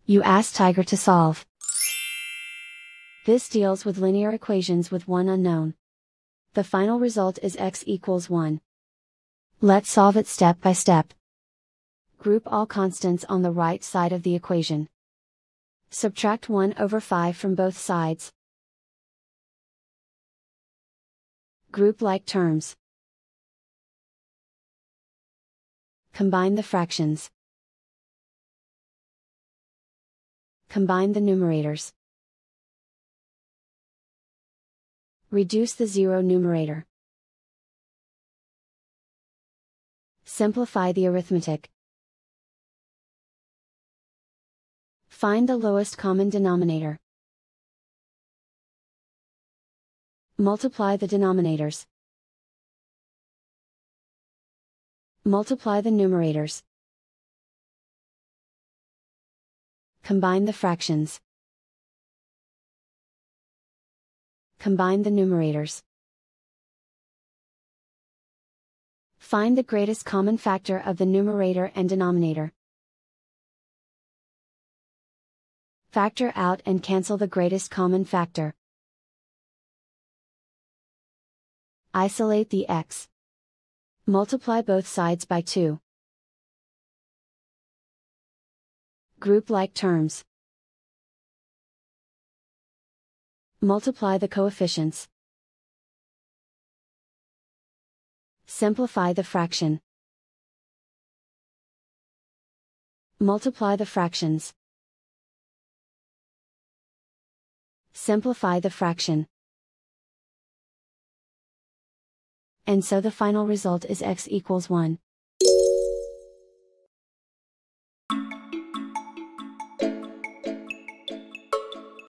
You ask Tiger to solve. This deals with linear equations with one unknown. The final result is x equals 1. Let's solve it step by step. Group all constants on the right side of the equation. Subtract 1 over 5 from both sides. Group like terms. Combine the fractions. Combine the numerators. Reduce the zero numerator. Simplify the arithmetic. Find the lowest common denominator. Multiply the denominators. Multiply the numerators. Combine the fractions. Combine the numerators. Find the greatest common factor of the numerator and denominator. Factor out and cancel the greatest common factor. Isolate the x. Multiply both sides by 2. Group like terms. Multiply the coefficients. Simplify the fraction. Multiply the fractions. Simplify the fraction. And so the final result is x equals 1.